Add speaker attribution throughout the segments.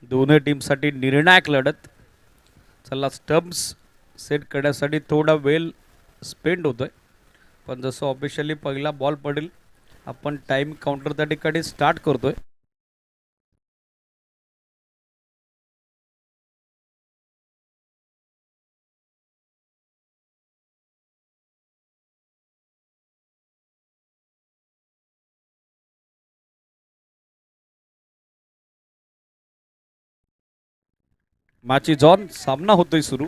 Speaker 1: दोन्ही टीमसाठी निर्णायक लढत. चला स्टम्प्स सेट करण्यासाठी थोडा वेळ स्पेंड होतोय, पण जसं ऑफिशियली पहिला बॉल पडेल आपण टाइम काउंटर त्या ठिकाणी स्टार्ट करतोय. माची जॉन सामना होतोय सुरू.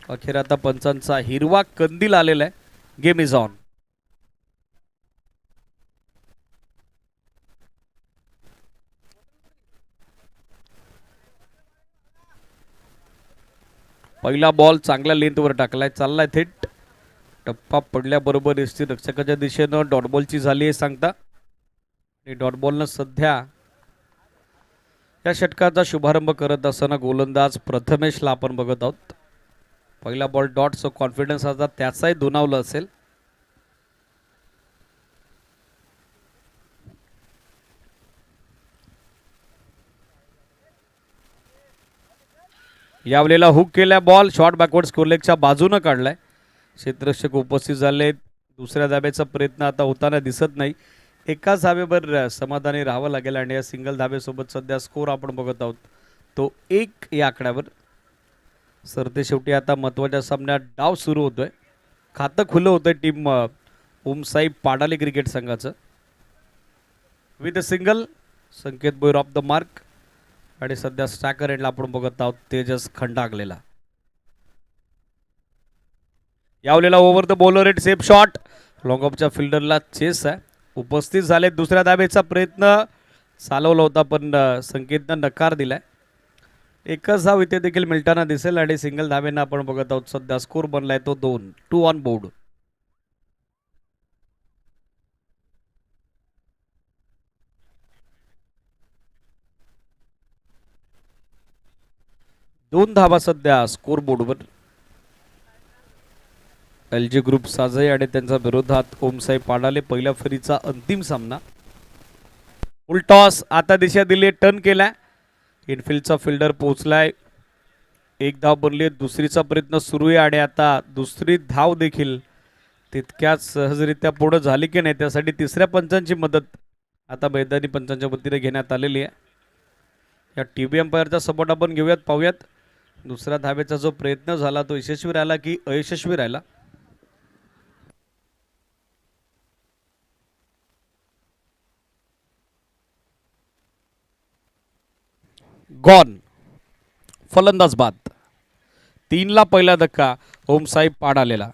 Speaker 1: अखेर आता पंचांचा हिरवा कंदील आलेला आहे. Game is on. पहिला बॉल चांगल्या लेंथवर टाकलाय, चाललाय थेट. टप्पा पडल्याबरोबर एसटी रक्षकाच्या दिशेनं डॉटबॉलची झाली आहे सांगता. आणि डॉटबॉलनं सध्या या षटकाचा शुभारंभ करत असताना गोलंदाज प्रथमेशला आपण बघत आहोत. पहिला बॉल डॉटचा कॉन्फिडन्स आता त्याचाही दुणावलं असेल. यावेळेला हुक केल्या बॉल शॉर्ट बॅकवर्ड स्कोरलेगच्या बाजूनं काढलाय. क्षेत्ररक्षक उपस्थित झाले. दुसऱ्या धाब्याचा प्रयत्न आता होताना दिसत नाही. एकाच धाब्यावर समाधानी राहावं लागेल आणि या सिंगल धाब्यासोबत सध्या स्कोर आपण बघत आहोत तो 1 या आकड्यावर. सरते शेवटी आता महत्वाच्या सामन्यात डाव सुरू होतोय. खातं खुलं होतंय टीम ओमसाई पाडाले क्रिकेट संघाचं. With a single Sanket Boyar off the mark. आणि सध्या स्ट्रायकर एंडला आपण बघत आहोत तेजस खंडागलेला. यावलेला over the bowler at safe shot. Long ऑफच्या फिल्डरला चेस आहे. उपस्थित झाले. दुसऱ्या धाब्याचा प्रयत्न चालवला होता पण संकेतनं नकार दिलाय. एकच धाव इथे देखील मिळताना दिसेल आणि सिंगल धाब्यानं आपण बघत आहोत. सध्या स्कोर बनलाय तो 2 ऑन बोर्ड. दोन धावा सध्या स्कोर बोर्डवर. LG ग्रुप साजय आणि त्यांच्या विरोधात ओमसाई पाडाले पहिल्या फेरीचा अंतिम सामना. फुल टॉस आता दिशा दिली, टर्न केलाय. इनफिल्डचा फिल्डर पोहोचलाय. एक धाव बनली. दुसरीचा प्रयत्न सुरू आहे आणि आता दुसरी धाव देखील तितक्याच सहजरित्या पुढे झाली की नाही त्यासाठी तिसऱ्या पंचांची मदत आता मैदानी पंचांच्या वतीने घेण्यात आलेली आहे. या टीव्ही अंपायरचा सपोर्ट आपण घेऊयात, पाहूयात दुसऱ्या धाब्याचा जो प्रयत्न झाला तो यशस्वी राहिला की अयशस्वी राहिला. गॉन. फलंदाज बाद. 3ला पहिला धक्का ओमसाई पाडालेला.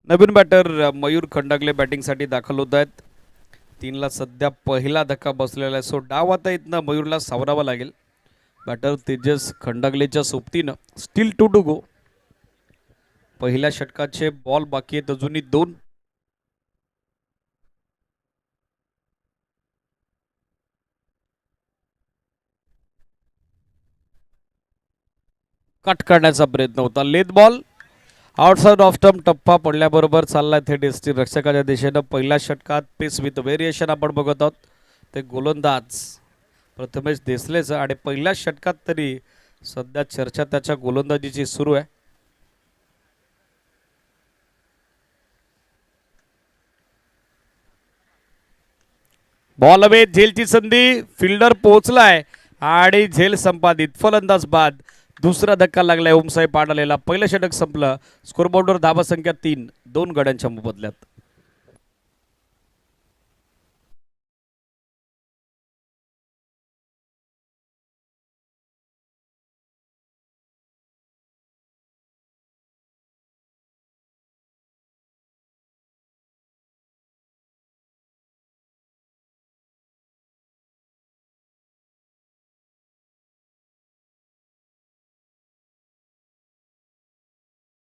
Speaker 1: नवीन बॅटर मयूर खंडागले बॅटिंगसाठी दाखल होत आहेत. 3ला सध्या पहिला धक्का बसलेला आहे. सो डाव आता इथनं मयूरला सावरावा लागेल. बॅटर तेजस खंडागलेच्या सोबतीनं स्टील 2 टू गो. पहिल्या षटकाचे बॉल बाकी आहेत अजूनही 2. कट करण्याचा प्रयत्न होता. Length ball outside off stump. टप्पा पडल्याबरोबर चाललाय थेट एसटी रक्षकाच्या दिशेनं. पहिल्या षटकात पेस विथ व्हेरिएशन आपण बघत आहोत. ते गोलंदाज प्रथमेश देसलेचं आणि पहिल्या षटकात तरी सध्या चर्चा त्याच्या गोलंदाजीची सुरू आहे. Ball away. झेलची संधी. फिल्डर पोहोचलाय आणि झेल संपादित. फलंदाज बाद. दुसरा धक्का लागलाय ओमसाई पाडालेला. पहिलं षटक संपलं. स्कोरबोर्डवर धावा संख्या 3 2 गड्यांच्या मोबदल्यात.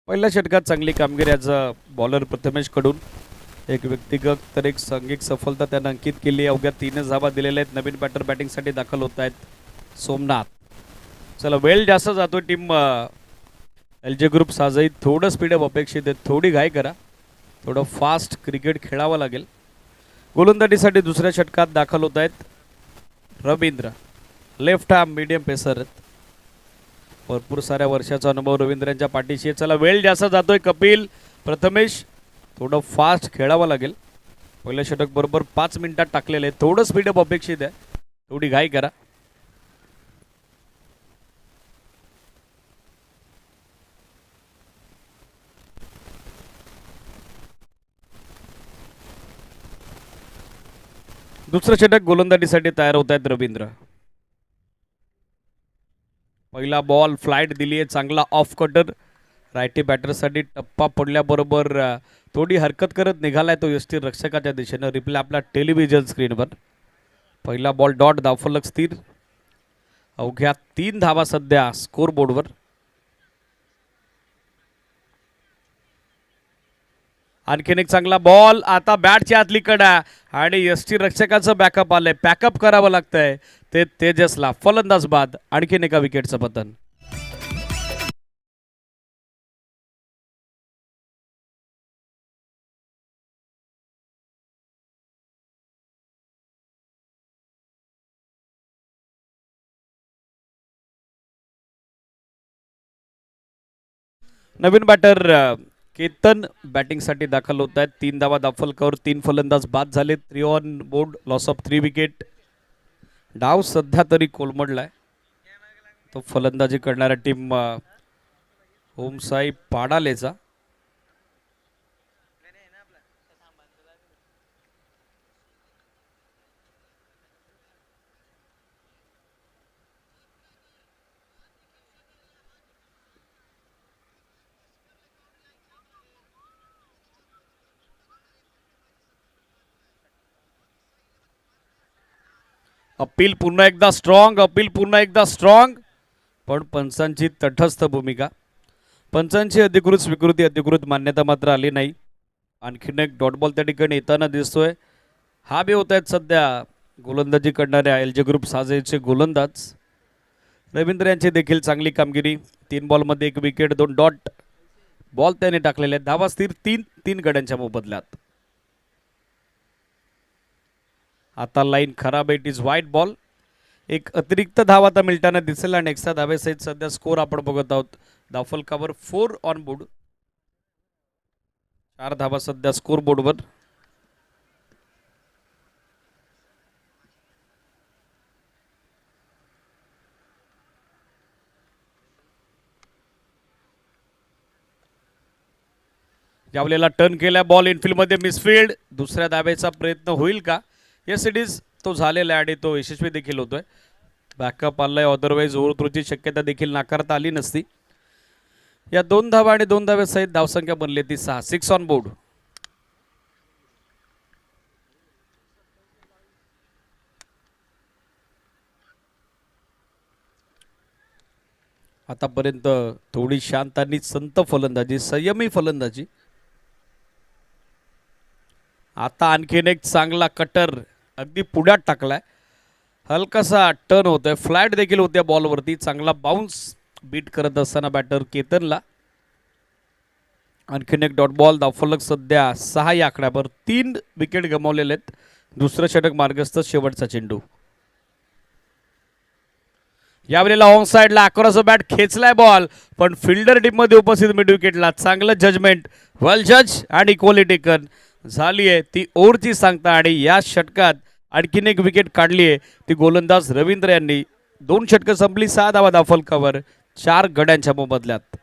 Speaker 1: पहिल्या षटकात चांगली कामगिरी आज बॉलर प्रथमेश कडून एक व्यक्तिगत तर एक सांघिक सफलता त्यानं अंकित केली. अवघ्या 3 धावा दिलेल्या आहेत. नवीन बॅटर बॅटिंगसाठी दाखल होत आहेत सोमनाथ. चला वेळ जास्त जातोय. टीम एल जे ग्रुप साजही थोडं स्पीडअप अपेक्षित आहे. थोडी घाई करा. थोडं फास्ट क्रिकेट खेळावं लागेल. गोलंदाजीसाठी दुसऱ्या षटकात दाखल होत आहेत Ravindra. Left arm medium pacer आहेत. भरपूर साऱ्या वर्षाचा अनुभव रवींद्रांच्या पाठीशी आहे. चला वेळ जास्त जातोय. कपिल प्रथमेश थोडं फास्ट खेळावं लागेल. पहिलं षटक बरोबर 5 मिनिटात टाकलेलं आहे. थोडं स्पीडअप अपेक्षित आहे. थोडी घाई करा. दुसरं षटक गोलंदाजीसाठी तयार होत आहेत रवींद्र. पहिला बॉल फ्लाईट दिली आहे. चांगला ऑफ कटर रायटी बॅटरसाठी टप्पा पडल्याबरोबर थोडी हरकत करत निघालाय तो यष्टी रक्षकाच्या दिशेनं. रिप्ले आपल्या टेलिव्हिजन स्क्रीनवर. पहिला बॉल डॉट धावफलक स्थिर. अवघ्या 3 धावा सध्या स्कोर बोर्डवर. आणखीन एक चांगला बॉल. आता बॅटच्या आतली कडा आणि यष्टी रक्षकाचं बॅकअप आलंय. पॅकअप करावं लागतंय ते तेजसला. फलंदाज बाद. आणखीन एका विकेटचं पतन. नवीन बॅटर केतन बॅटिंगसाठी दाखल होत आहेत. 3 धावा दाफलकावर 3 फलंदाज बाद झाले. 3 on board. Loss of 3 wicket. डाव सध्या तरी कोलमडलाय. तो फलंदाजी करणाऱ्या टीम ओमसाई पाडालेचा. अपील पुन्हा एकदा स्ट्रॉंग. अपील पुन्हा एकदा स्ट्रॉंग. पण पंचांची तटस्थ भूमिका. पंचांची अधिकृत स्वीकृती अधिकृत मान्यता मात्र आली नाही. आणखीन एक डॉट बॉल त्या ठिकाणी येताना दिसतोय. हा बी होत आहेत सध्या गोलंदाजी करणाऱ्या एल जे ग्रुप साजेचे गोलंदाज रवींद्र यांची देखील चांगली कामगिरी. 3 बॉलमध्ये 1 विकेट 2 डॉट बॉल त्याने टाकलेले आहेत. धावा स्थिर 3 गड्यांच्या मोबदल्यात. आता लाईन खराब आहे. It is white ball. एक अतिरिक्त धाव आता मिळताना दिसेल आणि एक्स्ट्रा धावेसहित सध्या स्कोर आपण बघत आहोत. धावफलकावर 4 ऑन बोर्ड. 4 धावा सध्या स्कोर बोर्डवर. यावलेला टर्न केला. बॉल इनफिल्डमध्ये मिसफिल्ड. दुसऱ्या धावेचा प्रयत्न होईल का? Yes it is. तो झालेला आहे आणि तो यशस्वी देखील होतोय. बॅकअप आलाय. अदरवाईज ओव्हरथ्रोची शक्यता देखील नाकारता आली नसती. या 2 धावा आणि 2 धावेसहित धावसंख्या बनली ती 6. 6 ऑन बोर्ड. आतापर्यंत थोडी शांत आणि संत फलंदाजी, संयमी फलंदाजी. आता आणखीन एक चांगला कटर अगदी पुढ्यात टाकलाय. हलकासा टर्न होतोय. फ्लॅट देखील होत्या बॉलवरती. चांगला बाउन्स बीट करत असताना बॅटर केतनला. आणखीन एक डॉट बॉल. धावफलक सध्या 6 या आकड्यावर. 3 विकेट गमावलेले आहेत. दुसरं षटक मार्गस्थ. शेवटचा चेंडू. यावेळेला ऑन साइडला अक्रॉस बॅट खेचलाय बॉल. पण फिल्डर टीम मध्ये उपस्थित मिड विकेटला. चांगलं जजमेंट. वेल जज अँड इक्वॉलिटी टेकन झाली आहे ती ओव्हरची सांगता. आणि या षटकात आणखीन एक विकेट काढली आहे ती गोलंदाज रवींद्र यांनी. 2 षटकं संपली. 6 धावा धावफलकावर 4 गड्यांच्या मोबदल्यात.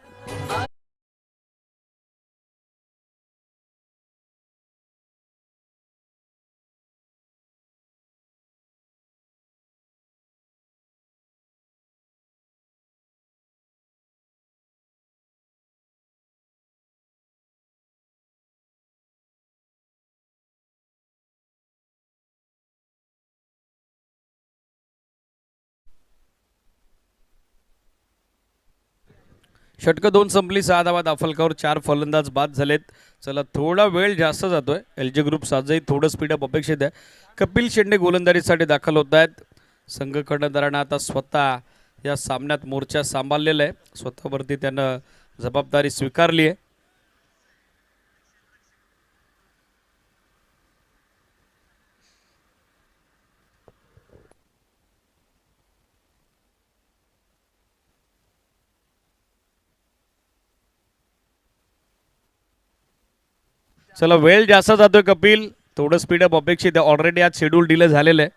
Speaker 1: षटकं 2 संपली, 6 धावा दाफलकावर, 4 फलंदाज बाद झालेत. चला थोडा वेळ जास्त जातोय. LG ग्रुप साजही थोडं स्पीडअप अपेक्षित आहे. कपिल शेंडे गोलंदाजीसाठी दाखल होत आहेत. संघ कर्णधारानं आता स्वतः या सामन्यात मोर्चा सांभाळलेला आहे. स्वतःवरती त्यानं जबाबदारी स्वीकारली आहे. चला वेळ जास्त जातोय कपिल, थोडं स्पीडअप अपेक्षित आहे. ऑलरेडी आज शेड्यूल डिले झालेलं आहे.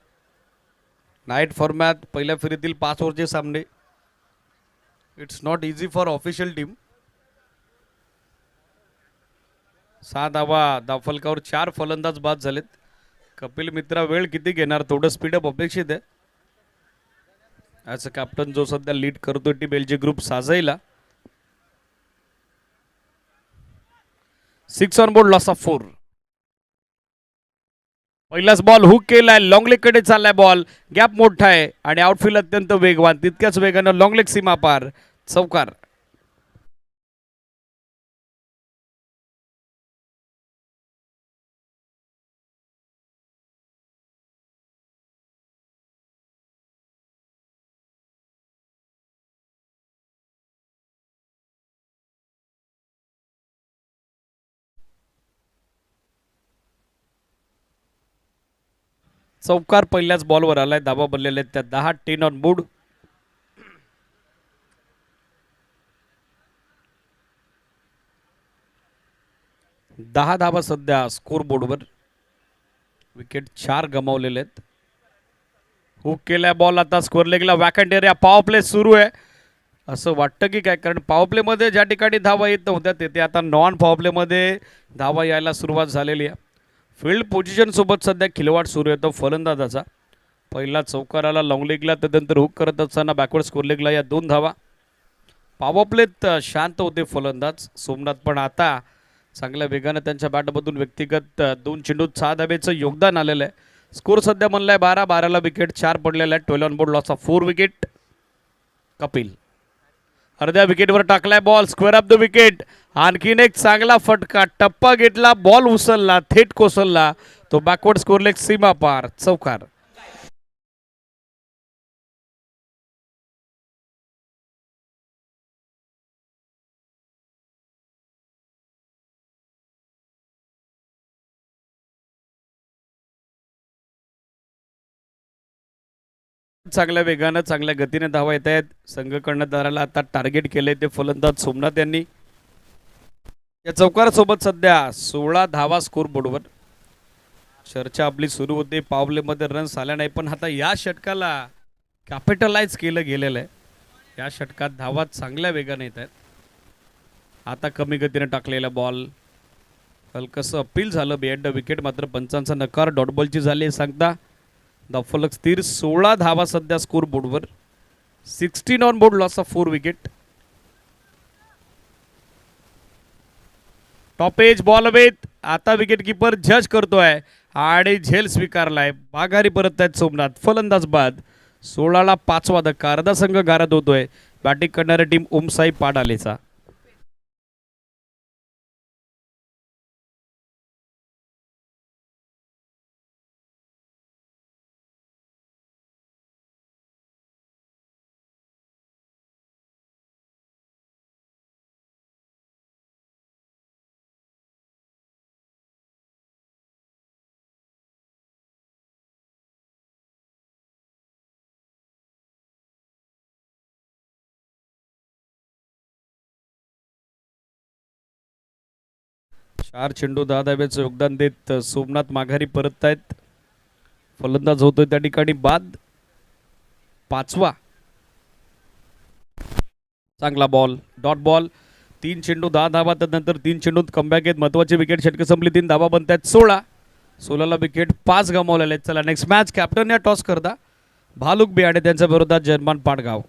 Speaker 1: नाईट फॉर्मॅट पहिल्या फेरीतील 5 ओव्हरचे सामने. It's not easy for official team. 6 धावा दाफलकावर, 4 फलंदाज बाद झालेत. कपिल मित्रा वेळ किती घेणार, थोडं स्पीडअप अपेक्षित आहे. ॲज अ कॅप्टन जो सध्या लीड करतोय टीम LG ग्रुप साजायला. 6 ऑन बोर्ड, लॉस ऑफ 4. पहिलाच बॉल हुक केलाय, लॉंग लेग कडे चाललाय बॉल. गॅप मोठा आहे आणि आउटफील्ड अत्यंत वेगवान. तितक्याच वेगानं लॉंग लेग सीमा पार, चौकार. चौकार पहिल्याच बॉलवर आलाय. धाबा बनलेले आहेत त्या 10. 10 ऑन बोर्ड. 10 धाबा सध्या स्कोर बोर्डवर. विकेट 4 गमावलेले आहेत. हुक केलाय बॉल आता स्कोअर लेगला, वॅकंट एरिया. पॉवर प्ले सुरू आहे असं वाटतं की काय, कारण पॉवर प्लेमध्ये ज्या ठिकाणी धावा येत नव्हत्या तिथे आता नॉन पॉवर प्लेमध्ये धावा यायला सुरुवात झालेली आहे. फील्ड पोझिशन सोबत सध्या खिलवाड सुरू आहे तो फलंदाजाचा. पहिला चौकाराला लॉंग लेगला, त्यानंतर हुक करत असताना बॅकवर्ड स्कोर लेगला या 2 धावा. पॉवर प्लेत शांत होते फलंदाज सोमनाथ, पण आता चांगल्या वेगानं त्यांच्या बॅटमधून व्यक्तिगत 2 चेंडूत 6 धाब्याचं योगदान आलेलं आहे. स्कोर सध्या बनलाय 12. 12ला विकेट 4 पडलेला आहे. 12 on board, loss of 4 wicket. Kapil अर्ध्या विकेटवर टाकलाय ball, square of the wicket. आणखीन एक चांगला फटका, टप्पा घेतला, बॉल उचलला, थेट कोसलला तो बॅकवर्ड स्कोर लेग सीमा पार, चौकार. चांगल्या वेगानं चांगल्या गतीने धावा येत आहेत. संघ कर्णधाराला आता टार्गेट केले ते फलंदाज सोमनाथ यांनी. या चौकारासोबत सध्या 16 धावा स्कोर बोर्डवर. चर्चा आपली सुरू होते, पावलेमध्ये रन्स आल्या नाही, पण आता या षटकाला कॅपिटलाइज केलं गेलेलं आहे. या षटकात धावा चांगल्या वेगाने येत आहेत. आता कमी गतीने टाकलेला बॉल हलकसं अपील झालं बिहाइंड द विकेट, मात्र पंचांचा नकार. डॉट बॉलची झाली सांगता. धावफलक स्थिर. 16 धावा सध्या स्कोर बोर्डवर. 16 on board, loss of 4 wicket. Top edge ball हवेत. आता विकेट किपर जज करतोय आणि झेल स्वीकारलाय. माघारी परत आहेत सोमनाथ, फलंदाज बाद. 16ला 5वा धक्का. अर्धा संघ गारद होतोय. बॅटिंग करणारी टीम ओमसाई पाडालेचा. चार चेंडू 10 धाब्याचं योगदान देत सोमनाथ माघारी परत आहेत. फलंदाज होतोय त्या ठिकाणी बाद. 5वा चांगला बॉल, डॉट बॉल. 3 चेंडू 10 धावा, त्यानंतर 3 चेंडूत कमबॅक आहेत. महत्वाची विकेट षटक संपली. 3 धावा बनत आहेत. 16ला विकेट 5 गमावलेले आहेत. चला नेक्स्ट मॅच. कॅप्टन या टॉस करता भालुक बियाडे त्यांच्या विरोधात जर्मन पाडगाव.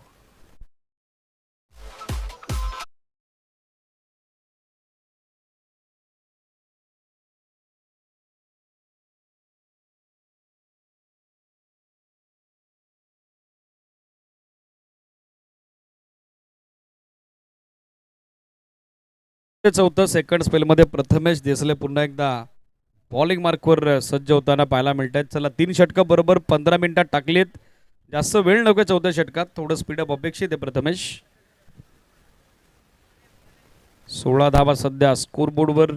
Speaker 1: चौथं सेकंड स्पेलमध्ये प्रथमेश देसले पुन्हा एकदा बॉलिंग मार्कवर सज्ज होताना पाहायला मिळत आहेत. चला 3 षटकं बरोबर 15 मिनिटात टाकलीत. जास्त वेळ नको चौथ्या षटकात, थोडं स्पीडअप अपेक्षित आहे प्रथमेश. 16 धावा सध्या स्कोरबोर्डवर.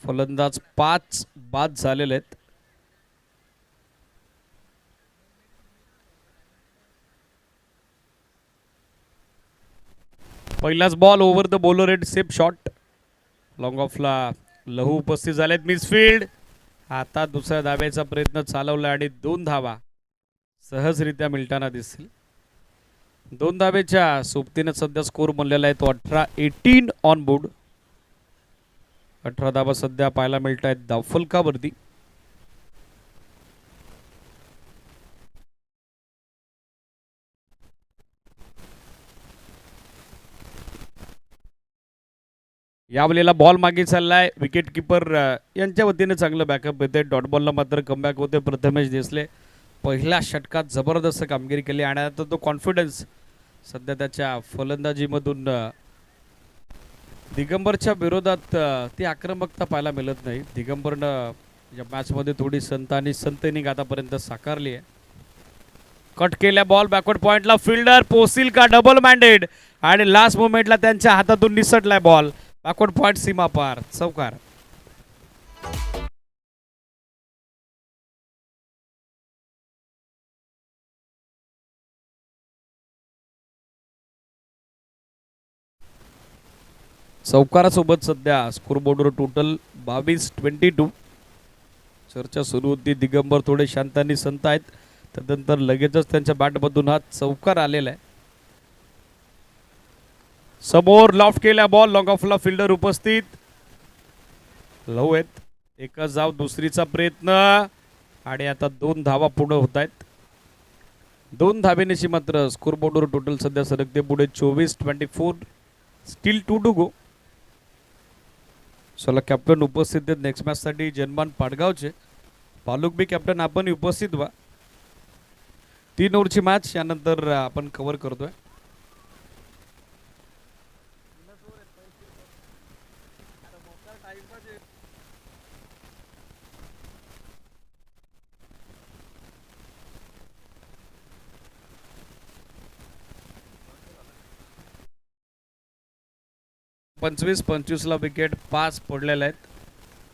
Speaker 1: फलंदाज 5 बाद झालेले आहेत. पहिलाच ball over the bowler at safe shot. Long ऑफला लहू उपस्थित झालेत. मिसफील्ड. आता दुसऱ्या धाब्याचा प्रयत्न चालवला आणि 2 धावा सहजरित्या मिळताना दिसतील. 2 धाब्याच्या सोबतीने सध्या स्कोर बनलेला आहे तो 18 ऑन बोर्ड. 18 धावा सध्या पाहायला मिळत आहेत धावफलकावरती. यावेळेला बॉल मागे चाललाय. विकेट किपर यांच्या वतीने चांगलं बॅकअप येते. डॉट बॉलला मात्र कमबॅक होते प्रथमेश देसले. पहिल्या षटकात जबरदस्त कामगिरी केली आणि आता तो कॉन्फिडन्स सध्या त्याच्या फलंदाजीमधून दिगंबरच्या विरोधात ती आक्रमकता पाहायला मिळत नाही. दिगंबरनं या मॅचमध्ये थोडी संत आणि संत इनिंग आतापर्यंत साकारली आहे. कट केल्या बॉल बॅकवर्ड पॉइंटला. फिल्डर पोहोचील का? डबल मॅन्डेड आणि लास्ट मोमेंटला त्यांच्या हातातून निसटलाय बॉल. बॅकवर्ड पॉइंट सीमा पार. चौकार. चौकारासोबत सध्या स्कोरबोर्डवर टोटल 22-22. चर्चा सुरू होती. दिगंबर थोडे शांत आणि संत आहेत. त्यानंतर लगेचच त्यांच्या बॅटमधून हा चौकार आलेला आहे. समोर लॉफ्ट केल्या बॉल. लॉंग ऑफला फिल्डर उपस्थित. लव आहेत. एकच धाव दुसरीचा प्रयत्न आणि आता 2 धावा पुढे होत आहेत. 2 धावेनेची मात्र स्कोरबोर्डवर टोटल सध्या सरकते पुढे 24-24. Still 2 to go. चला कॅप्टन उपस्थित आहेत नेक्स्ट मॅचसाठी जनमान पाडगावचे. पालुक बी कॅप्टन आपण उपस्थित व्हा. 3 ओव्हरची मॅच यानंतर आपण कव्हर करतोय. पंचवीसला विकेट 5 पडलेले आहेत.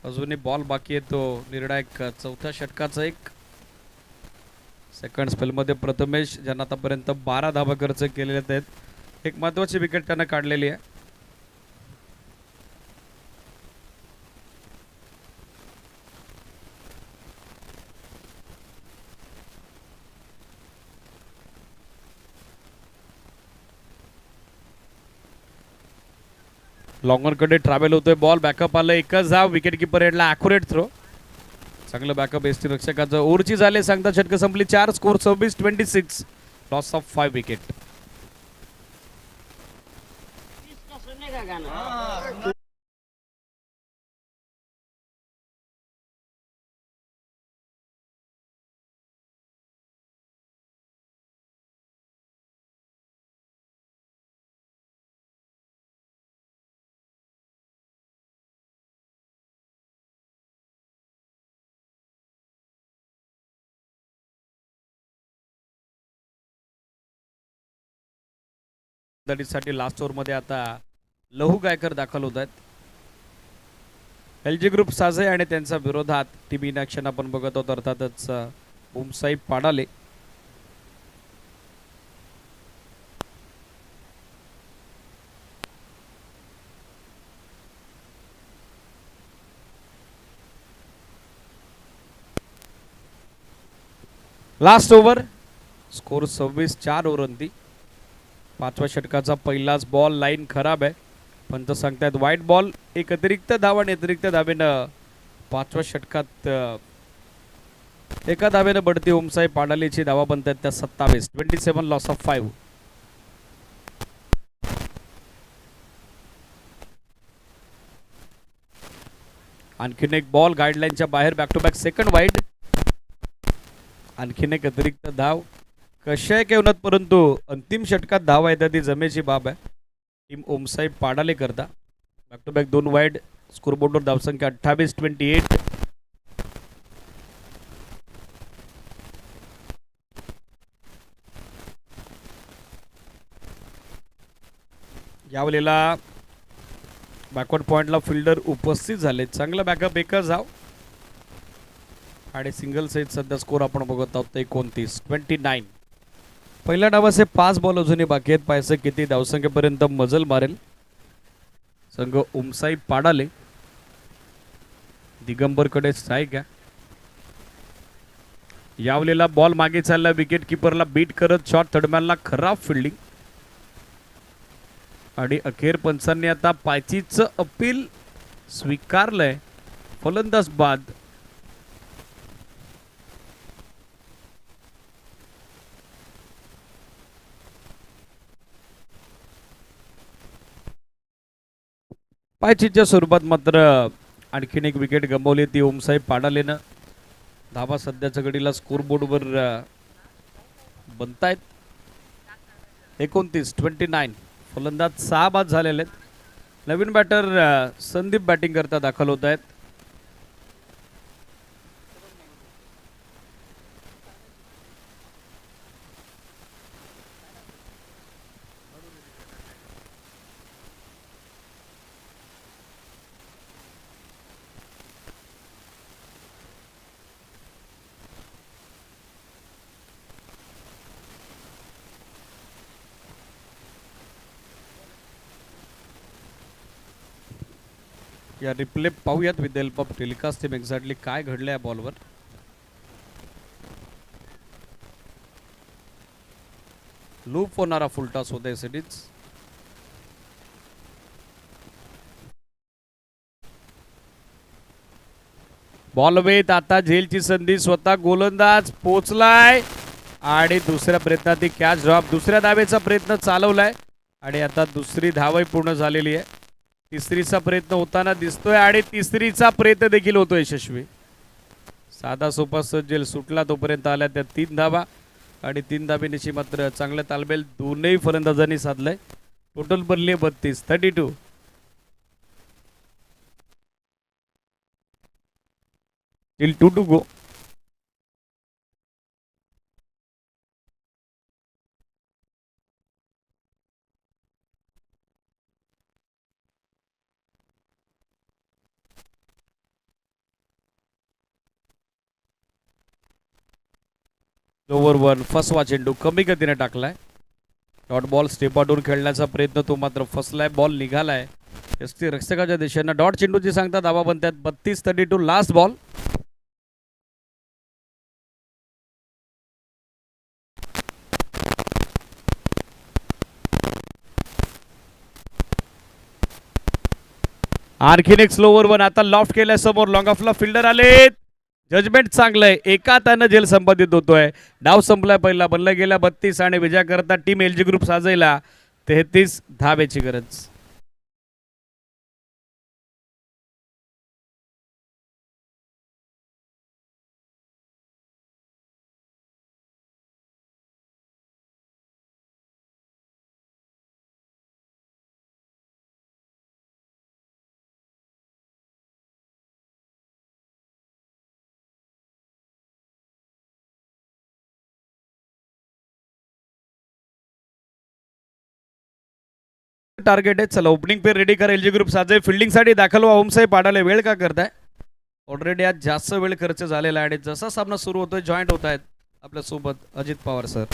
Speaker 1: अजूनही बॉल बाकी आहे तो निर्णायक चौथ्या षटकाचा एक. सेकंड स्पेलमध्ये प्रथमेश ज्यांना आतापर्यंत 12 धावा खर्च केलेले आहेत. एक महत्त्वाची विकेट त्यांना काढलेली आहे. लॉंगरकडे ट्रॅव्हल होतोय बॉल. बॅकअप आलं. एकच धाव. विकेट किपर एंडला ॲक्युरेट थ्रो. चांगलं बॅकअप एसटी रक्षकाचं. ओव्हरची झाले सांगता षटकं संपली. 4 स्कोर 26-26. Loss of 5 wicket. साठी लास्ट ओव्हरमध्ये आता लहू गायकर दाखल होत आहेत. LG ग्रुप साजे आणि त्यांच्या विरोधात टीम इन ॲक्शन आपण बघत आहोत. अर्थातच Omsai Padale. Last over. Score 26-4 ओव्हरंती. 5व्या षटकाचा पहिलाच बॉल. लाईन खराब आहे. पंच सांगतायत वाईट बॉल. एक अतिरिक्त धाव आणि अतिरिक्त धावेनं 5व्या षटकात एका धावेनं बढती ओमसाई पाडालेची धावा बनतात त्या 27. Loss of 5. आणखीन एक बॉल गाईडलाईनच्या बाहेर. Back to back second wide. आणखीन एक अतिरिक्त धाव. कशा आहे होणार परंतु अंतिम षटकात धावा येतात ती जमेची बाब आहे. टीम ओमसाई पाडाले करता. Back to back 2 wide. स्कोरबोर्डवर धावसंख्या 28-28. यावेळेला बॅकवर्ड पॉइंटला फिल्डर उपस्थित झाले. चांगला बॅकअप, एकच धाव आणि सिंगल सहित सध्या स्कोर आपण बघत आहोत 29-29. पहिल्या डावाचे 5 बॉल अजूनही बाकी आहेत. पाहायचं किती धावसंख्येपर्यंत मजल मारेल संघ उमसाई पाडाले. दिगंबरकडे स्ट्राईक आहे. यावलेला बॉल मागे चालला. विकेट किपरला बीट करत शॉट थर्डमॅनला खराब फिल्डिंग आणि अखेर पंचांनी आता पायचीचं अपील स्वीकारलंय. फलंदाज बाद. पायचीच्या स्वरूपात मात्र आणखीन एक विकेट गमावली ती ओमसाहेब पाडालेनं. धावा सध्याच्या घडीला स्कोरबोर्डवर बनतायत 29-29. फलंदाज 6 बाद झालेले आहेत. नवीन बॅटर संदीप बॅटिंग करता दाखल होत आहेत. या रिप्ले पाहूयात with help of telecast team exactly काय घडलं या बॉलवर. लूप होणारा फुलटॉस होता सिटीज. बॉल वेत. आता झेलची संधी. स्वतः गोलंदाज पोचलाय आणि दुसऱ्या प्रयत्नात कॅच ड्रॉप. दुसऱ्या धावेचा प्रयत्न चालवलाय आणि आता दुसरी धावही पूर्ण झालेली आहे. तिसरीचा प्रयत्न होताना दिसतोय आणि तिसरीचा प्रयत्न देखील होतोय यशस्वी. साधा सोपा सज्जेल सुटला तोपर्यंत आल्या त्या 3 धावा आणि 3 धाबेनिशी मात्र चांगला तालमेल दोनही फलंदाजांनी साधलाय. टोटल बनली 32. Till 2 to go. ओव्हर 1 फसवा चेंडू कमी गतीने टाकलाय. डॉट बॉल स्टेपाटून खेळण्याचा प्रयत्न तो मात्र फसलाय. बॉल निघालाय एसटी रक्षकाच्या दिशेनं. डॉट चेंडूची सांगता धावा बनतात 32-32. Last ball. आणखीन एक स्लोवर 1. आता लॉफ्ट केल्या समोर लॉंग ऑफला फिल्डर आलेत. जजमेंट चांगलंय. एका त्यानं झेल संपादित होतोय. डाव संपलाय पहिला. बनलं गेला 32 आणि विजय करता टीम एलजी ग्रुप साजायला 33 धावेची गरज. टार्गेट आहे. चला ओपनिंग पे रेडी करा एलजी ग्रुप साजे. फिल्डिंग साठी दाखल व्हा. ओमसाहेब पाडाले. वेळ का करताय. ऑलरेडी आज जास्त वेळ खर्च झालेला आहे आणि जसा सामना सुरू होतोय जॉईंट होत आहेत आपल्या सोबत अजित पवार सर.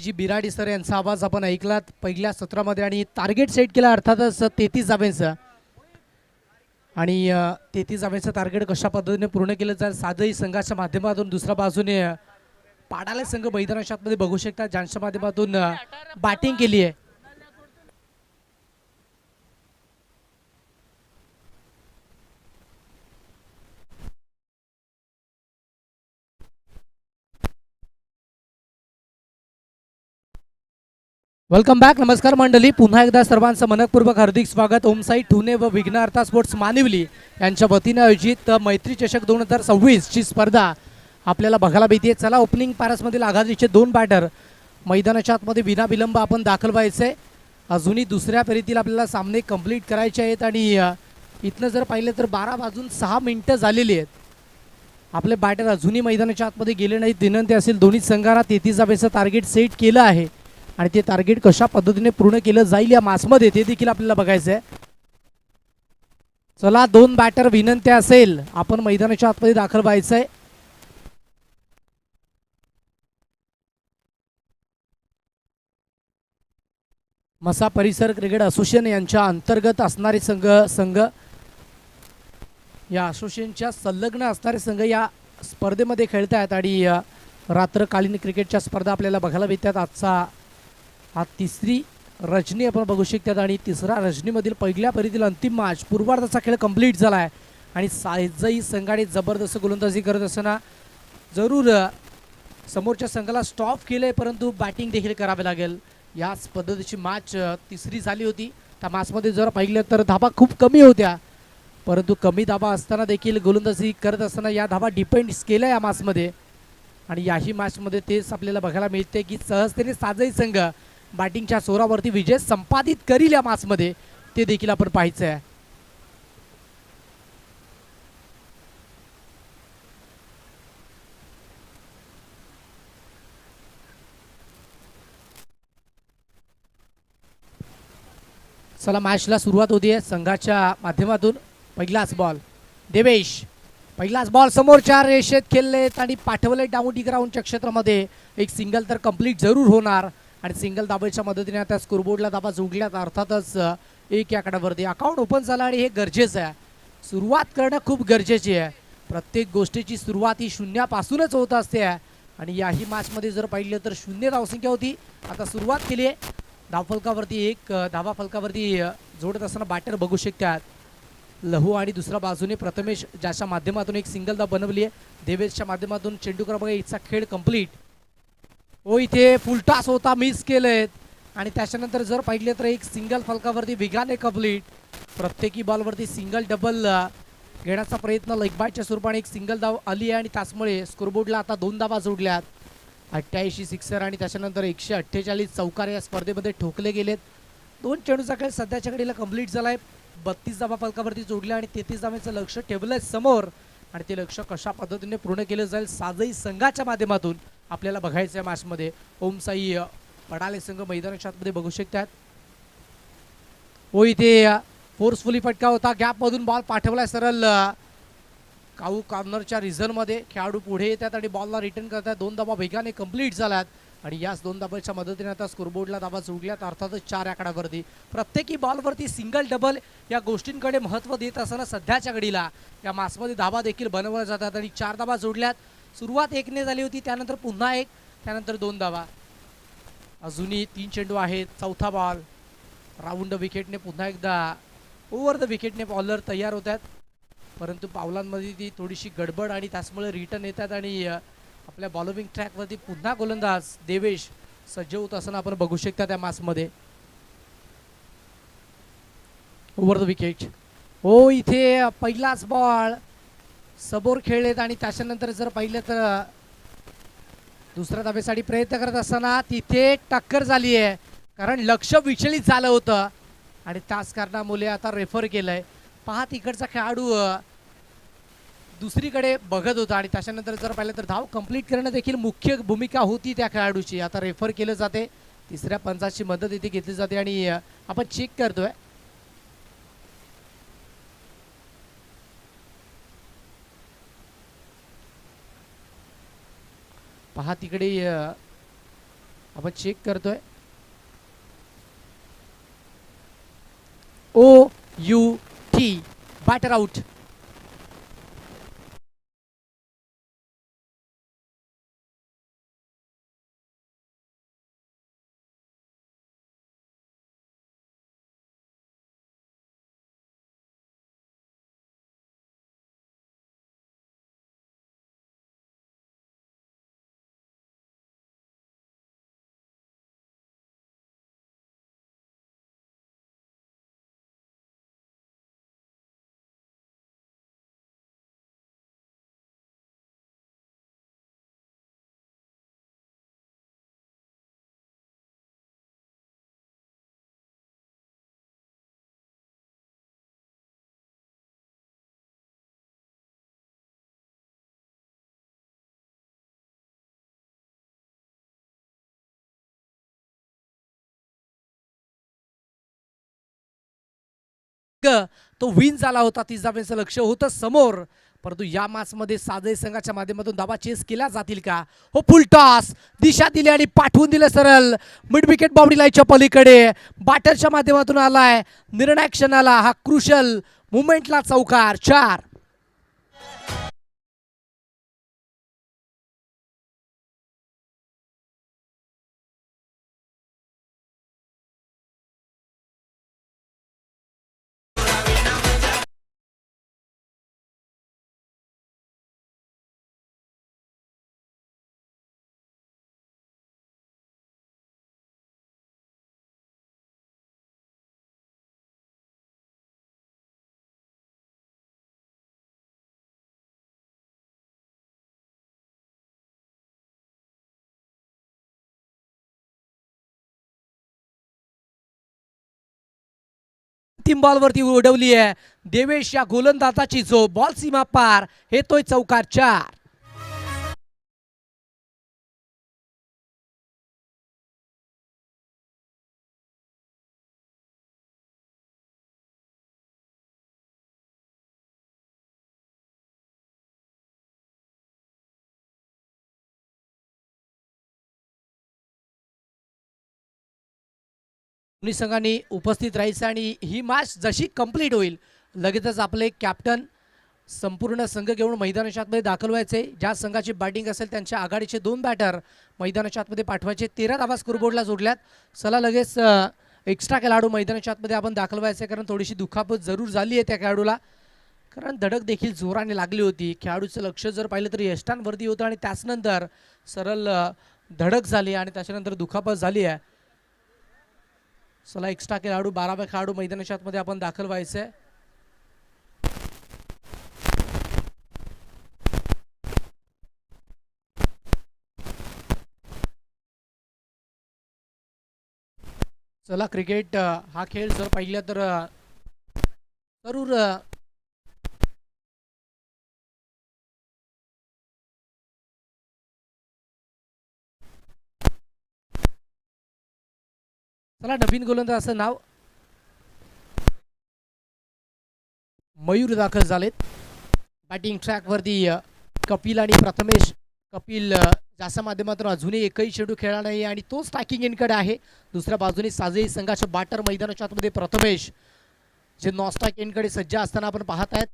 Speaker 2: जी बिराडी सर यांचा आवाज आपण ऐकलात पहिल्या सत्रामध्ये आणि टार्गेट सेट केला अर्थातच 33 धाब्यांचं आणि 33 धाब्यांचं टार्गेट कशा पद्धतीने पूर्ण केलं जाईल साधही संघाच्या माध्यमातून दुसऱ्या बाजूने पाडाले संघ मैदानाच्या आतमध्ये बघू शकता ज्यांच्या माध्यमातून बॅटिंग केली आहे. Welcome back. नमस्कार मंडळी, पुन्हा एकदा सर्वांचं मनपूर्वक हार्दिक स्वागत. ओमसाई ठुने व विघ्नहर्ता स्पोर्ट्स मानिवली यांच्या वतीने आयोजित मैत्री चषक 2026 ची स्पर्धा आपल्याला बघायला मिळते. चला, ओपनिंग पॅरसमधील आघाडीचे 2 बॅटर मैदानाच्या आतमध्ये विनाविलंब आपण दाखल व्हायचे. अजूनही दुसऱ्या फेरीतील आपल्याला सामने कंप्लीट करायचे आहेत आणि इथनं जर पाहिलं तर 12 वाजून 6 मिनिटं झालेली आहेत. आपले बॅटर अजूनही मैदानाच्या आतमध्ये गेले नाहीत. विनंती असेल दोन्ही संघांना 33 धाब्याचं टार्गेट सेट केलं आहे आणि ते टार्गेट कशा पद्धतीने पूर्ण केलं जाईल या मासमध्ये ते देखील आपल्याला बघायचं आहे. चला, 2 बॅटर विनंती असेल आपण मैदानाच्या आतमध्ये दाखल व्हायचंय. मसा परिसर क्रिकेट असोसिएशन यांच्या अंतर्गत असणारे संघ या असोसिएशनच्या संलग्न असणारे संघ या स्पर्धेमध्ये खेळत आहेत आणि रात्रकालीन क्रिकेटच्या स्पर्धा आपल्याला बघायला मिळतात. हा तिसरी रजनी आपण बघू शकतात आणि तिसरा रजनीमधील पहिल्या फेरीतील अंतिम मॅच पूर्वार्धाचा खेळ कंप्लीट झाला आहे आणि सायजही संघाने जबरदस्त गोलंदाजी करत असताना जरूर समोरच्या संघाला स्टॉप केलंय परंतु बॅटिंग देखील करावे लागेल. याच पद्धतीची मॅच तिसरी झाली होती. त्या मॅचमध्ये जर पाहिलं तर धाबा खूप कमी होत्या परंतु कमी धाबा असताना देखील गोलंदाजी करत असताना या धाबा डिपेंड्स केल्या या मॅचमध्ये आणि याही मॅचमध्ये तेच आपल्याला बघायला मिळते की सहजतेने साजही संघ बॅटिंगच्या जोरावरती विजय संपादित करील या मॅचमध्ये ते देखील आपण पाहायचं आहे. चला, मॅचला सुरुवात होतीये संघाच्या माध्यमातून. पहिलाच बॉल देवेश, पहिलाच बॉल समोरच्या रेषेत खेळलेत आणि पाठवले डाऊन डी ग्राउंडच्या क्षेत्रामध्ये. एक सिंगल तर कंप्लीट जरूर होणार आणि सिंगल दाबाच्या मदतीने आता स्कोरबोर्डला दाबा जोडल्यात. अर्थातच 1 आकड्यावरती अकाउंट ओपन झाला आणि हे गरजेचं आहे. सुरुवात करणं खूप गरजेची आहे. प्रत्येक गोष्टीची सुरुवात ही शून्यापासूनच होत असते आणि याही मॅचमध्ये जर पाहिलं तर 0 धावसंख्या होती. आता सुरुवात केली आहे. धावफलकावरती एक धावा फलकावरती जोडत असताना बॅटर बघू शकतात लहू आणि दुसऱ्या बाजूने प्रथमेश ज्याच्या माध्यमातून एक सिंगल धाव बनवली आहे. देवेशच्या माध्यमातून चेंडू क्रमांक 1चा खेळ कंप्लीट. इथे फुलटॉस होता, मिस केलेत आणि त्याच्यानंतर जर पाहिलं तर एक सिंगल फलकावरती वेगाने कंप्लीट. प्रत्येकी बॉलवरती सिंगल डबल घेण्याचा प्रयत्न लेग बायच्या स्वरूपाने एक सिंगल धाव आली आहे आणि त्याचमुळे स्कोरबोर्डला आता 2 धावा जोडल्यात. 88 सिक्सर आणि त्याच्यानंतर 148 चौकार या स्पर्धेमध्ये ठोकले गेलेत. 2 चेंडूचा खेळ सध्याच्या घडीला कंप्लीट झालाय. 32 धावा फलकावरती जोडल्या आणि 33 धाव्यांचं लक्ष ठेवलंय समोर आणि ते लक्ष कशा पद्धतीने पूर्ण केलं जाईल साजही संघाच्या माध्यमातून आपल्याला बघायचं आहे मॅचमध्ये. ओमसाई पडाले संघ मैदानाच्या आतमध्ये बघू शकतात. इथे फोर्सफुली फटका होता, गॅपमधून बॉल पाठवलाय सरळ काऊ कॉर्नरच्या रिझनमध्ये. खेळाडू पुढे येतात आणि बॉलला रिटर्न करतात. 2 धावा वेगाने कंप्लीट झाल्यात आणि याच 2 धाबांच्या मदतीने आता स्कोरबोर्डला धावा जोडल्यात. अर्थातच 4 आकड्यावरती प्रत्येकी बॉलवरती सिंगल डबल या गोष्टींकडे महत्त्व देत असताना सध्याच्या घडीला या मॅचमध्ये धावा देखील बनवल्या जातात आणि 4 धावा जोडल्यात. सुरुवात 1ने झाली होती, त्यानंतर पुन्हा 1, त्यानंतर 2 धावा. अजूनही 3 चेंडू आहेत. चौथा बॉल राऊंड विकेटने पुन्हा एकदा ओव्हर द विकेटने बॉलर तयार होतात परंतु पावलांमध्ये ती थोडीशी गडबड आणि त्याचमुळे रिटर्न येतात आणि आपल्या बॉलिंग ट्रॅकवरती पुन्हा गोलंदाज देवेश सज्ज होत असताना आपण बघू शकता त्या मॅचमध्ये. Over the wicket. इथे पहिलाच बॉल समोर खेळलेत आणि त्याच्यानंतर जर पाहिलं तर दुसऱ्या धाब्यासाठी प्रयत्न करत असताना तिथे टक्कर झाली आहे कारण लक्ष विचलित झालं होतं आणि त्याच कारणामुळे आता रेफर केलंय. पहा, तिकडचा खेळाडू दुसरीकडे बघत होता आणि त्याच्यानंतर जर पाहिलं तर धाव कंप्लीट करणं देखील मुख्य भूमिका होती त्या खेळाडूची. आता रेफर केलं जाते, तिसऱ्या पंचाची मदत इथे घेतली जाते आणि आपण चेक करतोय. पहा, तिकडे आपण चेक करतोय. OUT batter out. तो विन झाला होता. 30 धाब्यांचं लक्ष होतं समोर, परंतु या मॅचमध्ये साजय संघाच्या माध्यमातून धाबा चेस केल्या जातील का? हो, फुल टॉस दिशा दिली आणि पाठवून दिलं सरळ मिड विकेट बाउंड्री लाईनच्या पलीकडे. बॅटरच्या माध्यमातून आलाय निर्णायक क्षणाला हा क्रुशल मुवमेंटला चौकार. 4. अंतिम बॉलवरती उडवली आहे देवेश या गोलंदाजाची, जो बॉल सीमा पार येतोय चौकार. 4. दोन्ही संघांनी उपस्थित राहायचं आणि ही मॅच जशी कंप्लीट होईल लगेचच आपले कॅप्टन संपूर्ण संघ घेऊन मैदानाच्या आतमध्ये दाखल व्हायचे. ज्या संघाची बॅटिंग असेल त्यांच्या आघाडीचे 2 बॅटर मैदानाच्या आतमध्ये पाठवायचे. 13 धावा स्कोरबोर्डला जोडल्यात. चला लगेच एक्स्ट्रा खेळाडू मैदानाच्या आतमध्ये आपण दाखल व्हायचे, कारण थोडीशी दुखापत जरूर झाली आहे त्या खेळाडूला, कारण धडक देखील जोराने लागली होती. खेळाडूचं लक्ष जर पाहिलं तर यष्टांवरती होतं आणि त्याचनंतर सरळ धडक झाली आणि त्याच्यानंतर दुखापत झाली आहे. चला एक्स्ट्रा खेळाडू 12वा खेळाडू मैदानाच्या आतमध्ये आपण दाखल व्हायचंय. चला क्रिकेट हा खेळ जर पाहिला तर जरूर चला नवीन गोलंदाजाचं नाव मयूर दाखल झालेत. बॅटिंग ट्रॅकवरती कपिल आणि प्रथमेश. कपिल ज्याच्या माध्यमातून अजूनही एकही चेंडू खेळला नाही आणि तो स्ट्रायकिंग एंडकडे आहे. दुसऱ्या बाजूने साजई संघाचे बॅटर मैदानाच्या आतमध्ये प्रथमेश, जे नॉन स्ट्राईक एंडकडे सज्ज असताना आपण पाहत आहेत.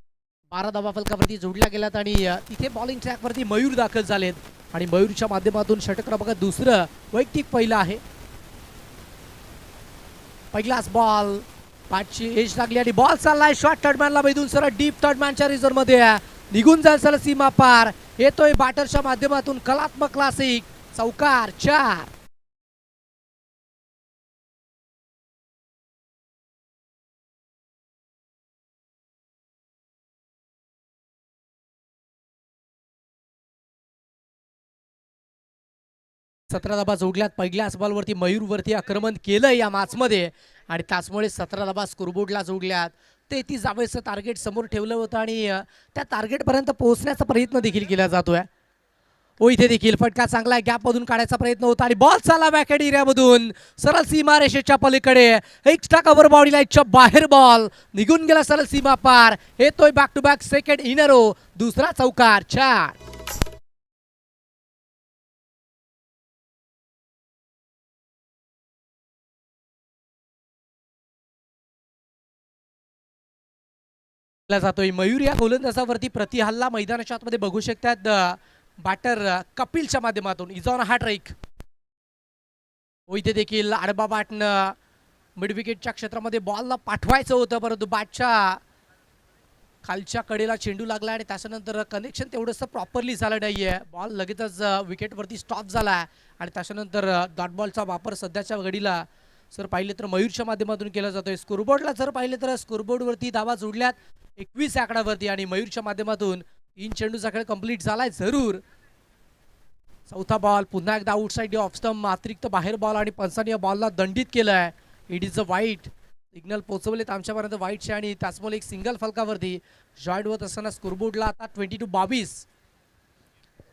Speaker 2: 12 धावा फलकावरती जोडल्या गेल्यात आणि तिथे बॉलिंग ट्रॅकवरती मयूर दाखल झालेत आणि मयूरच्या माध्यमातून षटक क्रमांक 2 वैयक्तिक पहिला आहे. पहिलाच बॉल पाठची एज लागली आणि बॉल चाललाय शॉर्ट थर्डमॅनला भेदून सरळ डीप थर्डमॅनच्या रिझर्व मध्ये निघून जाईल सरळ सीमा पार. येतोय बॅटरच्या माध्यमातून कलात्मक क्लासिक. चौकार. 4. सतरा धाबा जोडल्यात. पहिल्याच बॉलवरती मयूरवरती आक्रमण केलं या मॅचमध्ये आणि त्याचमुळे 17 धाबा स्कोरबोर्डला जोडल्यात. 33 धावेचं टार्गेट समोर ठेवलं होतं आणि त्या टार्गेटपर्यंत पोहोचण्याचा प्रयत्न देखील केला जातोय. इथे देखील फटका चांगला गॅपमधून काढायचा प्रयत्न होता आणि बॉल चालला बॅकेड एरियामधून सरळ सीमा रेषेच्या पलीकडे. एक्स्ट्रा कव्हर बॉडी लाईनच्या बाहेर बॉल निघून गेला सरळ सीमा पार. येतोय back to back second in a row. दुसरा चौकार. 4. जातोय मयूर या गोलंदाजावरती प्रतिहल्ला मैदानाच्या आतमध्ये बघू शकतात बॅटर कपिलच्या माध्यमातून इज ऑन हार्ट राईक. इथे देखील आडबा बॅटनं मिड विकेटच्या क्षेत्रामध्ये बॉलला पाठवायचं होतं, परंतु बॅटच्या खालच्या कडेला चेंडू लागला आणि त्याच्यानंतर कनेक्शन तेवढंसं प्रॉपरली झालं नाहीये. बॉल लगेचच विकेटवरती स्टॉप झाला आणि त्याच्यानंतर डॉट बॉलचा वापर सध्याच्या घडीला जर पाहिले तर मयूरच्या माध्यमातून केला जातोय. स्कोरबोर्डला जर पाहिले तर स्कोरबोर्डवरती धावा जोडल्यात 21 आकड्यावरती आणि मयूरच्या माध्यमातून 3 चेंडूचा खेळ कंप्लीट झालाय. जरूर चौथा बॉल पुन्हा एकदा आउटसाइड ऑफ स्टंप अतिरिक्त बाहेर बॉल आणि पंचांनी या बॉलला दंडित केलंय. इट इज अ वाईट सिग्नल पोहोचवलेत आमच्यापर्यंत वाईटचे आणि त्याचमुळे एक सिंगल फलकावरती जॉईंट होत असताना स्कोरबोर्डला आता 22-22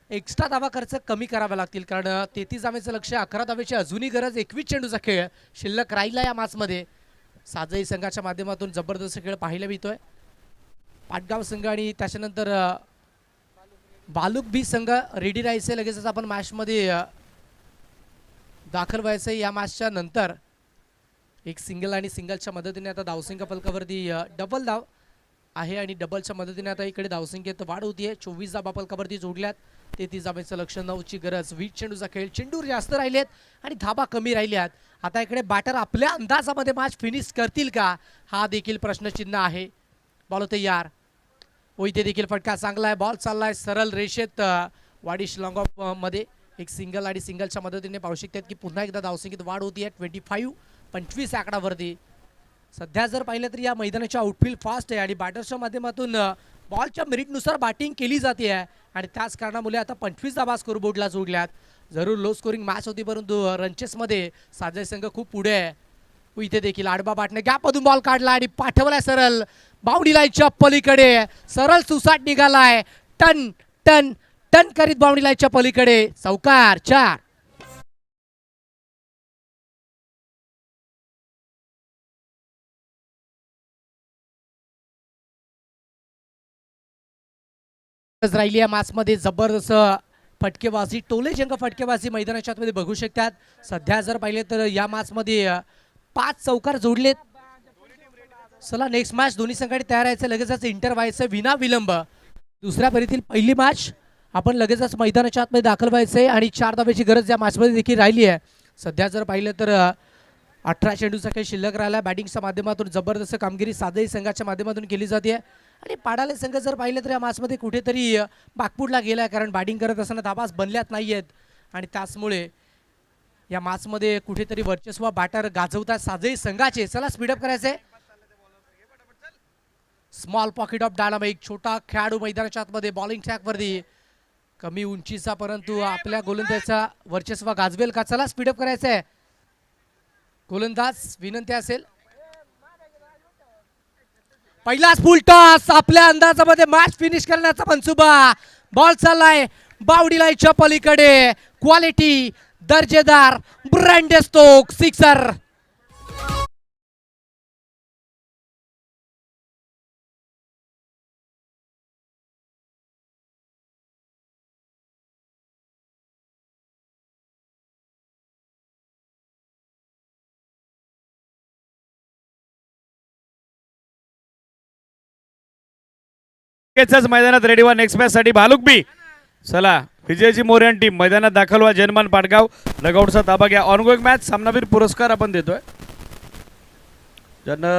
Speaker 2: एक्स्ट्रा धावा खर्च कमी करावा लागतील कारण 33 धावेचं लक्ष 11 धावेची अजूनही गरज. 21 चेंडूचा खेळ शिल्लक राहिला या मॅचमध्ये. साजई संघाच्या माध्यमातून जबरदस्त खेळ पाहायला मिळतोय. पाटगाव संघ आणि त्याच्यानंतर बालुक बी संघ रेडी राहायचे. लगेचच आपण मॅचमध्ये दाखल व्हायचं. या मॅचच्या नंतर एक सिंगल आणि सिंगलच्या मदतीने आता धावसंख्या फलकावरती डबल धाव आहे आणि डबलच्या मदतीने आता इकडे धावसंख्येत वाढ होतीये. 24 धाबा फलकावरती जोडल्यात. 33 धाब्याचं लक्ष 9ची गरज. 20 चेंडूचा खेळ. चेंडू जास्त राहिलेत आणि धाबा कमी राहिल्यात. आता इकडे बॅटर आपल्या अंदाजामध्ये मॅच फिनिश करतील का हा देखील प्रश्नचिन्ह आहे. बॉल तयार. इथे देखील फटका चांगला आहे. बॉल चाललाय सरळ रेषेत वाडिश लॉंग ऑफ मध्ये. एक सिंगल आणि सिंगलच्या मदतीने पाहू शकतात की पुन्हा एकदा धावसंख्येत वाढ होतीये. 25 आकडावरती. सध्या जर पाहिलं तर या मैदानाच्या आउटफील्ड फास्ट आहे आणि बॅटर्सच्या माध्यमातून बॉलच्या मेरिटनुसार बॅटिंग केली जाते आहे आणि त्याच कारणामुळे आता 25 धाबा स्कोरबोर्डला जोडल्यात. जरूर लो स्कोरिंग मॅच होती परंतु रनचेसमध्ये साजय संघ खूप पुढे आहे. इथे देखील आडबा बॅटने गॅपमधून बॉल काढला आणि पाठवलाय सरळ बाउंड्री लाईनच्या पलीकडे. सरळ सुसाट निघालाय. टन टन टन करीत बाउंड्री लाईनच्या पलीकडे. चौकार 4. राहिली या मॅचमध्ये जबरदस्त फटकेबाजी टोले जंग फटकेबाजी मैदानाच्या आतमध्ये बघू शकतात. सध्या जर पाहिले तर या मॅचमध्ये 5 चौकार जोडलेत. चला नेक्स्ट मॅच दोन्ही संघाने तयार व्हायचं. लगेचच इंटर व्हायचं विना विलंब. दुसऱ्या फेरीतील पहिली मॅच आपण लगेचच मैदानाच्या आतमध्ये दाखल व्हायचंय आणि 4 धाब्याची गरज या मॅचमध्ये देखील राहिली आहे. सध्या जर पाहिलं तर 18 चेंडूचा खेळ शिल्लक राहिला. बॅटिंगच्या माध्यमातून जबरदस्त कामगिरी सादई संघाच्या माध्यमातून केली जाते आणि पाडाले संघ जर पाहिलं तर या मॅचमध्ये कुठेतरी बागपूडला गेलाय कारण बॅटिंग करत असताना धाबाच बनल्यात नाहीयेत आणि त्याचमुळे या मॅचमध्ये कुठेतरी वर्चस्व बॅटर गाजवतात साजई संघाचे. चला स्पीडअप करायचंय. स्मॉल पॉकेट ऑफ डायनामिक छोटा खेळाडू मैदानाच्या आतमध्ये बॉलिंग ट्रॅकवरती कमी उंचीचा परंतु आपल्या गोलंदाजाचा वर्चस्व गाजवेल का. चला स्पीडअप करायचंय. गोलंदाज विनंती असेल पहिलाच फुल टॉस. आपल्या अंदाजामध्ये मॅच फिनिश करण्याचा मनसुबा. बॉल चाललाय बाउंड्री लाईनच्या पलीकडे. क्वालिटी दर्जेदार ब्रँडेड स्टोक सिक्सर.
Speaker 1: मैदानात रेडी व्हा नेक्स्ट मॅच साठी भालुक बी. चला विजयची मोर्यान टीम मैदानात दाखल व्हा. जनमान पाटगाव डगआउटचा ताबा घ्या. ऑनगोईंग मॅच सामनावीर पुरस्कार आपण देतोय ज्यांना